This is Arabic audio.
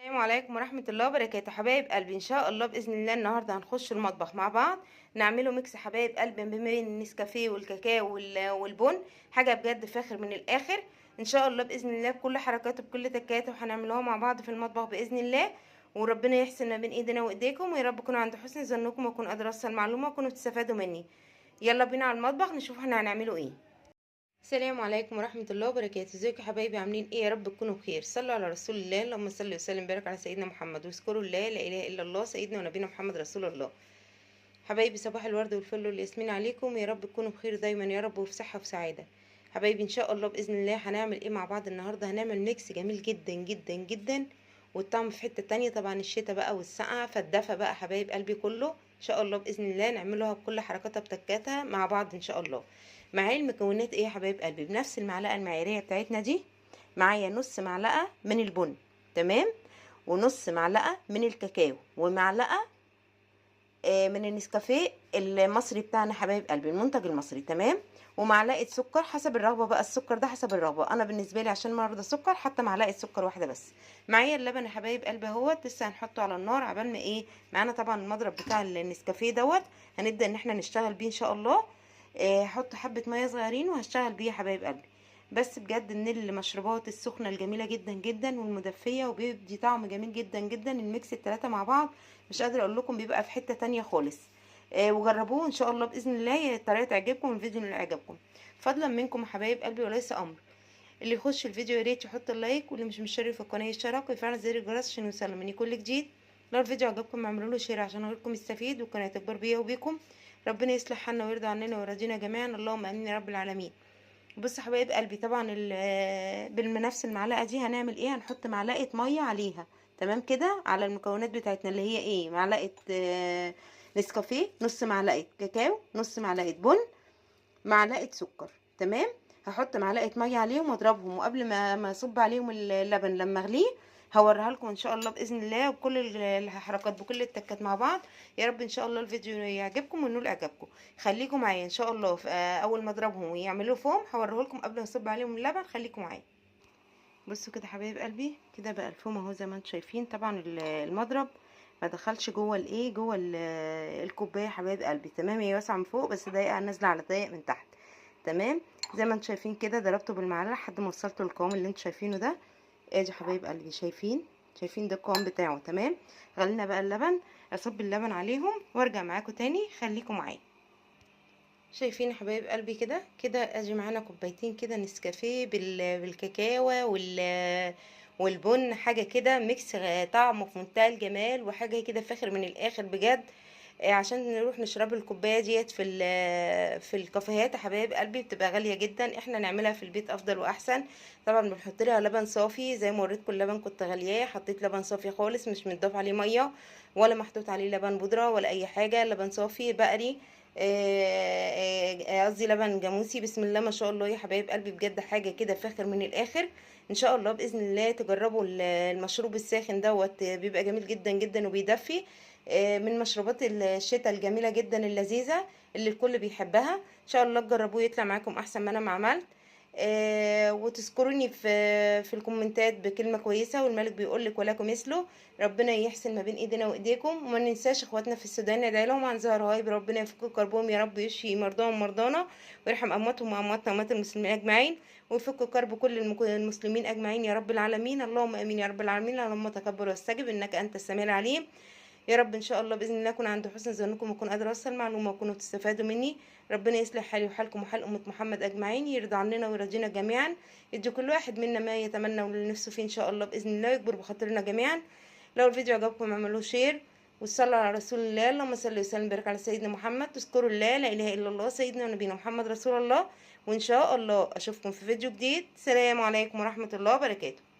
السلام عليكم ورحمة الله وبركاته. حبايب قلبي، ان شاء الله باذن الله النهارده هنخش المطبخ مع بعض نعمله ميكس. حبايب قلبي ما بين النسكافيه والكاكاو والبن، حاجه بجد فاخر من الاخر. ان شاء الله باذن الله بكل حركاته بكل تكاته وهنعملوها مع بعض في المطبخ باذن الله. وربنا يحسن ما بين ايدينا وايديكم، ويا رب تكونوا عند حسن ظنكم واكون قادره اوصل المعلومه وتكونوا بتستفادوا مني. يلا بينا على المطبخ نشوف احنا هنعمله ايه. السلام عليكم ورحمة الله وبركاته. ازيكم يا حبايبي، عاملين ايه؟ يا رب تكونوا بخير. صلوا على رسول الله، اللهم صل وسلم وبارك على سيدنا محمد، واذكروا الله لا اله الا الله سيدنا ونبينا محمد رسول الله. حبايبي صباح الورد والفل والياسمين عليكم، يا رب تكونوا بخير دايما يا رب، وفي صحة وفي سعادة. حبايبي ان شاء الله باذن الله هنعمل ايه مع بعض النهارده؟ هنعمل ميكس جميل جدا جدا جدا، والطعم في حتة تانية. طبعا الشتاء بقى والسقعة فالدفى بقى حبايب قلبي كله. ان شاء الله باذن الله نعملها بكل حركاتها بتكاتها مع بعض ان شاء الله. معايا المكونات ايه يا حبايب قلبي؟ بنفس المعلقه المعياريه بتاعتنا دي معايا نص معلقه من البن، تمام، ونص معلقه من الكاكاو، ومعلقه من النسكافيه المصري بتاعنا حبايب قلبي، المنتج المصري، تمام، ومعلقه سكر حسب الرغبه بقى. السكر ده حسب الرغبه، انا بالنسبه لي عشان مرضى سكر حتى معلقه سكر واحده بس. معايا اللبن يا حبايب قلبي اهوت، لسه هنحطه على النار عبال ما ايه معانا. طبعا المضرب بتاع النسكافيه دوت هنبدا ان احنا نشتغل بيه ان شاء الله. هحط حبه ميه صغيرين وهشتغل بيه يا حبايب قلبي. بس بجد من المشروبات السخنه الجميله جدا جدا والمدفيه، وبيدي طعم جميل جدا جدا. الميكس التلاته مع بعض مش قادره اقول لكم بيبقى في حته تانية خالص. وجربوه ان شاء الله باذن الله الطريقه تعجبكم والفيديو اللي عجبكم. فضلا منكم يا حبايب قلبي وليس امر. اللي يخش الفيديو يا ريت يحط اللايك، واللي مش مشترك في القناه يشترك ويفعل زر الجرس عشان يوصل مني كل جديد. لو الفيديو عجبكم اعملوا له شير عشان غيركم يستفيد والقناه تكبر بيا وبيكم. ربنا يصلح حالنا ويرضى عننا ويرضينا جميعا، اللهم امين يا رب العالمين. بصوا حبايب قلبي، طبعا بالنفس المعلقه دي هنعمل ايه؟ هنحط معلقه ميه عليها، تمام كده، على المكونات بتاعتنا اللي هي ايه؟ معلقه نسكافيه، نص معلقه كاكاو، نص معلقه بن، معلقه سكر، تمام. هحط معلقه ميه عليهم واضربهم، وقبل ما اصب عليهم اللبن لما اغليه هوريها لكم ان شاء الله باذن الله، وبكل الحركات بكل التكات مع بعض. يا رب ان شاء الله الفيديو يعجبكم وينول اعجابكم. خليكم معايا ان شاء الله في اول ما اضربهم ويعملوا فوم هوريه لكم قبل ما اصب عليهم اللبن. خليكم معايا. بصوا كده حبايب قلبي، كده بقى الفوم اهو زي ما انتم شايفين. طبعا المضرب ما دخلش جوه الايه، جوه الكوبايه حبايب قلبي، تمام. هي واسعه من فوق بس ضيقه نازله على ضيق من تحت، تمام. زي ما انتم شايفين كده ضربته بالمعلقه لحد ما وصلته للقوام اللي انتم شايفينه ده. ادي حبايب قلبي، شايفين ده القوام بتاعه، تمام. غلينا بقى اللبن، اصب اللبن عليهم وارجع معاكم تاني. خليكم معايا. شايفين يا حبايب قلبي كده كده ادي معانا كوبايتين كده نسكافيه بالكاكاو والبن، حاجه كده ميكس طعمه في منتهى الجمال، وحاجه كده فاخر من الاخر بجد. عشان نروح نشرب الكوبايه ديت في الكافيهات يا حبايب قلبي بتبقى غاليه جدا، احنا نعملها في البيت افضل واحسن. طبعا بنحط لها لبن صافي زي ما وريتكم. اللبن كنت غالياه، حطيت لبن صافي خالص مش متضاف عليه ميه ولا محطوط عليه لبن بودره ولا اي حاجه، لبن صافي بقري. قصدي لبن جاموسي. بسم الله ما شاء الله يا حبايب قلبي، بجد حاجه كده فاخر من الاخر. ان شاء الله باذن الله تجربوا المشروب الساخن دوت، بيبقى جميل جدا جدا وبيدفي. من مشروبات الشتاء الجميله جدا اللذيذه اللي الكل بيحبها. ان شاء الله تجربوه يطلع معاكم احسن ما انا ما عملت. وتذكروني في الكومنتات بكلمه كويسه، والملك بيقولك ولكم مثله. ربنا يحسن ما بين ايدينا وايديكم، وما ننساش اخواتنا في السودان ندعي لهم عن ظهر غايب. ربنا يفك كربهم يا رب، يشفي مرضاهم مرضانا، ويرحم امواتهم وامواتنا واموات المسلمين اجمعين، ويفك كرب كل المسلمين اجمعين يا رب العالمين. اللهم امين يا رب العالمين. اللهم تكبر واستجب انك انت السميع العليم. يا رب ان شاء الله باذن الله اكون عند حسن ظنكم واكون قادره اوصل معلومه وكونوا تستفادوا مني. ربنا يصلح حالي وحالكم وحال امه محمد اجمعين، يرضى عننا ويرضينا جميعا، يدي كل واحد منا ما يتمنى ولنفسه فيه ان شاء الله باذن الله، يكبر بخاطرنا جميعا. لو الفيديو عجبكم اعملوا شير وصلوا على رسول الله، اللهم صل وسلم وبارك على سيدنا محمد. تذكروا الله لا اله الا الله سيدنا ونبينا محمد رسول الله. وان شاء الله اشوفكم في فيديو جديد. سلام عليكم ورحمه الله وبركاته.